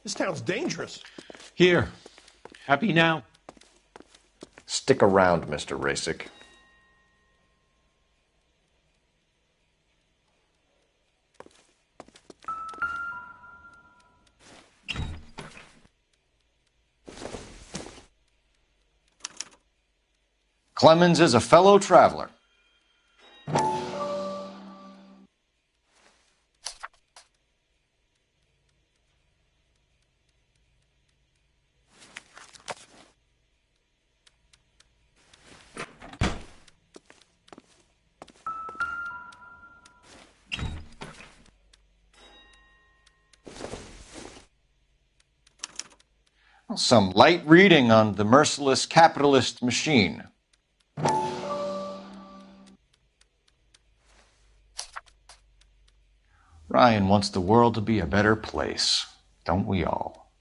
This town's dangerous. Here. Happy now? Stick around, Mr. Rasic. Clemens is a fellow traveler. Some light reading on the merciless capitalist machine. Ryan wants the world to be a better place, don't we all?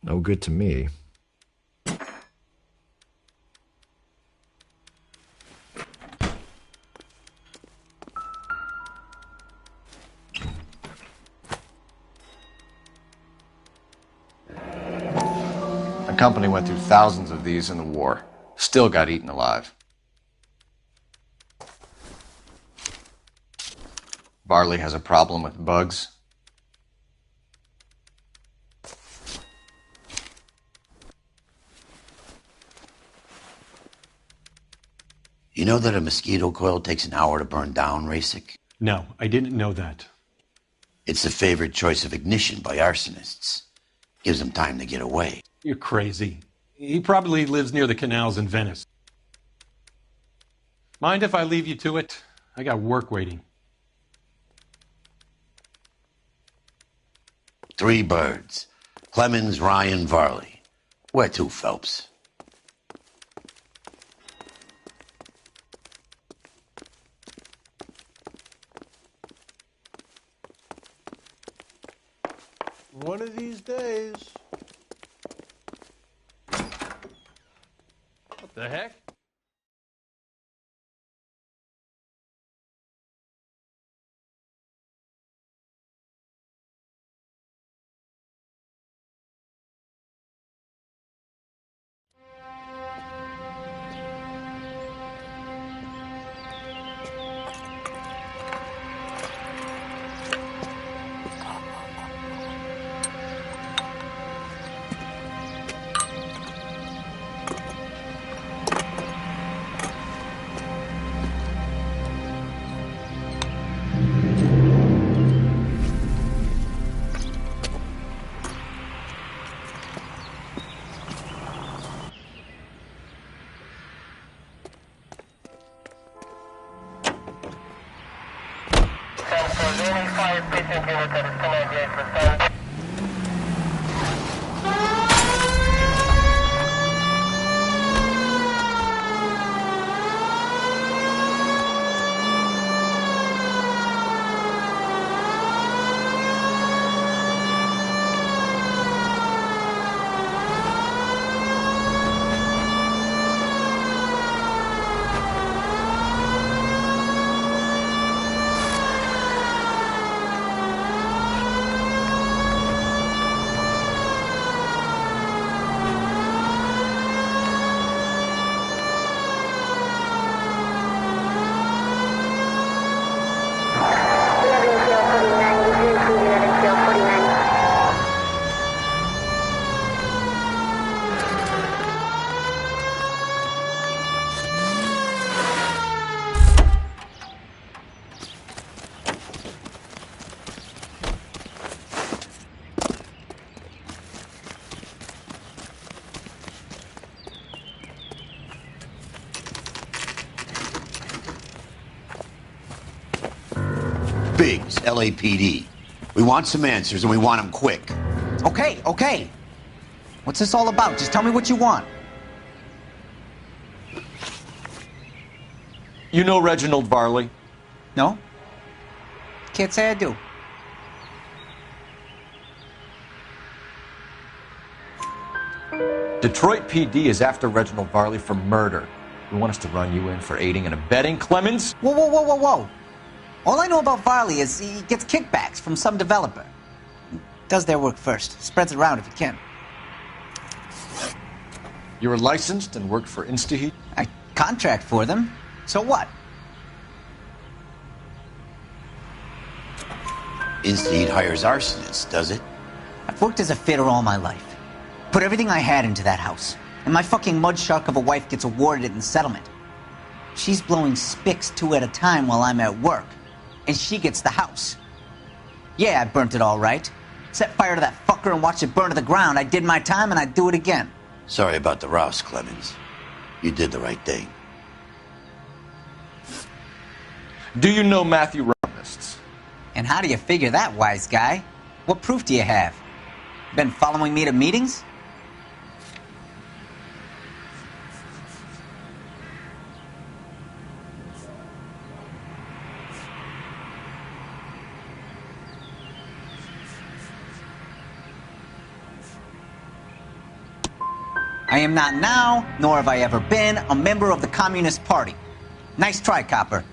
No good to me. The company went through thousands of these in the war. Still got eaten alive. Varley has a problem with bugs. You know that a mosquito coil takes an hour to burn down, Rasic? No, I didn't know that. It's the favored choice of ignition by arsonists. Gives them time to get away. You're crazy. He probably lives near the canals in Venice. Mind if I leave you to it? I got work waiting. 3 birds. Clemens, Ryan, Varley. Where to, Phelps? One of these days. What the heck? Biggs, LAPD. We want some answers, and we want them quick. Okay, okay. What's this all about? Just tell me what you want. You know Reginald Varley? No? Can't say I do. Detroit PD is after Reginald Varley for murder. You want us to run you in for aiding and abetting, Clemens? Whoa, whoa, whoa, whoa, whoa. All I know about Varley is he gets kickbacks from some developer. Does their work first. Spreads it around if he can. You were licensed and worked for Insta-Heat? I contract for them. So what? Insta-Heat hires arsonists, does it? I've worked as a fitter all my life. Put everything I had into that house. And my fucking mud shark of a wife gets awarded it in settlement. She's blowing spics 2 at a time while I'm at work. And she gets the house. Yeah, I burnt it all right. Set fire to that fucker and watched it burn to the ground. I did my time and I'd do it again. Sorry about the rouse, Clemens. You did the right thing. Do you know Matthew Romists? And how do you figure that, wise guy? What proof do you have? Been following me to meetings? I am not now, nor have I ever been, a member of the Communist Party. Nice try, copper.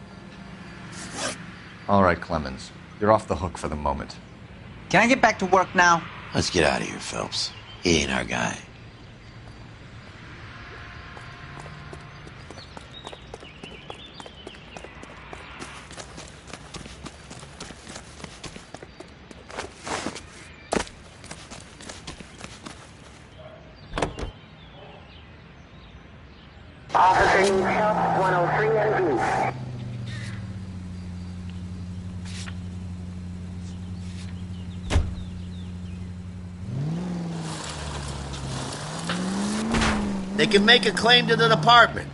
All right, Clemens. You're off the hook for the moment. Can I get back to work now? Let's get out of here, Phelps. He ain't our guy. Officer needs help, 103 They can make a claim to the department.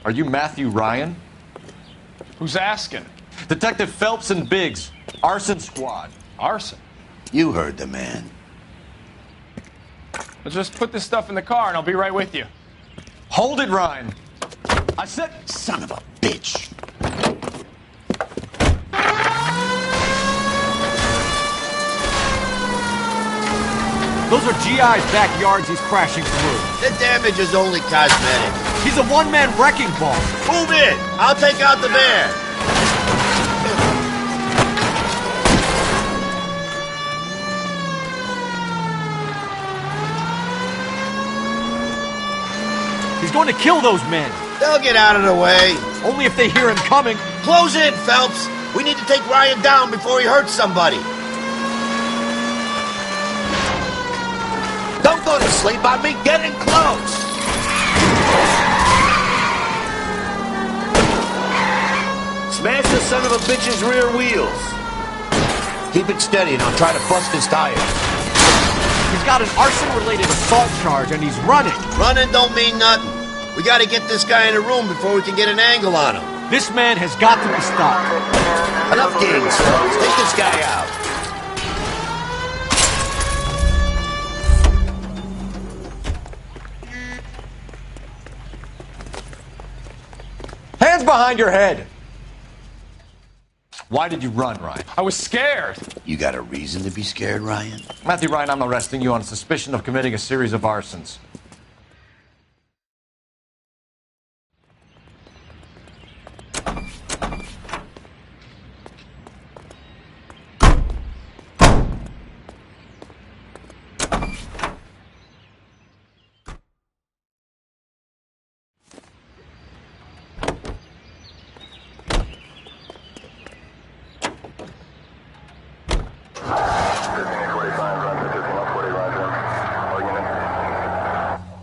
Are you Matthew Ryan? Who's asking? Detective Phelps and Biggs, arson squad. Arson? You heard the man. Well, just put this stuff in the car and I'll be right with you. Hold it, Ryan. I said... Son of a bitch. Those are GI's backyards he's crashing through. The damage is only cosmetic. He's a one-man wrecking ball. Move in. I'll take out the van. He's going to kill those men. They'll get out of the way. Only if they hear him coming. Close in, Phelps. We need to take Ryan down before he hurts somebody. Don't go to sleep on me. Get in close. Smash the son of a bitch's rear wheels. Keep it steady and I'll try to bust his tires. He's got an arson-related assault charge and he's running. Running don't mean nothing. We gotta get this guy in a room before we can get an angle on him. This man has got to be stopped. Enough games, folks. Take this guy out. Hands behind your head! Why did you run, Ryan? I was scared. You got a reason to be scared, Ryan? Matthew Ryan, I'm arresting you on suspicion of committing a series of arsons.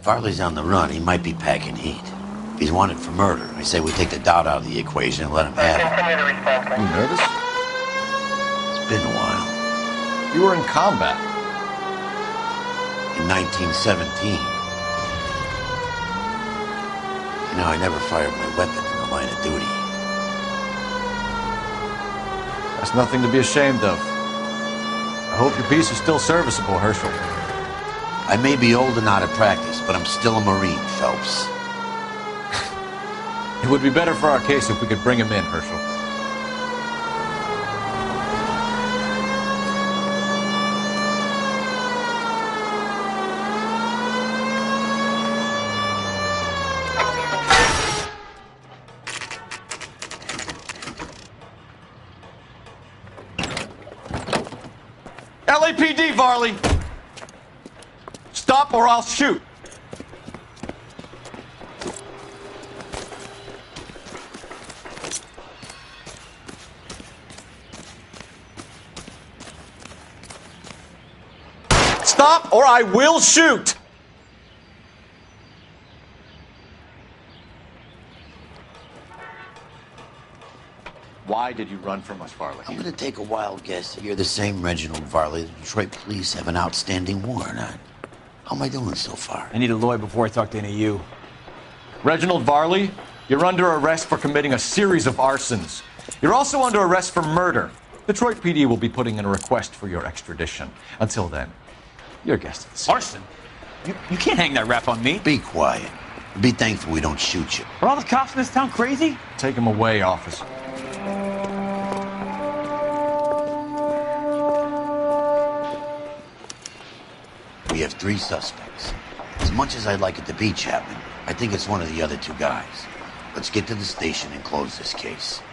Farley's on the run. He might be packing heat. If he's wanted for murder, I say we take the doubt out of the equation and let him have it. You nervous? It's been a while. You were in combat. In 1917. You know, I never fired my weapon in the line of duty. That's nothing to be ashamed of. I hope your piece is still serviceable, Herschel. I may be old and out of practice, but I'm still a Marine, Phelps. It would be better for our case if we could bring him in, Herschel. LAPD, Varley! Stop or I'll shoot! Stop or I will shoot! Why did you run from us, Varley? I'm gonna take a wild guess. You're the same Reginald Varley the Detroit police have an outstanding warrant on. How am I doing so far? I need a lawyer before I talk to any of you. Reginald Varley, you're under arrest for committing a series of arsons. You're also under arrest for murder. Detroit PD will be putting in a request for your extradition. Until then, your guest at the scene. Arson? You can't hang that rap on me. Be quiet. Be thankful we don't shoot you. Are all the cops in this town crazy? Take him away, officer. We have 3 suspects. As much as I'd like it to be Chapman, I think it's one of the other 2 guys. Let's get to the station and close this case.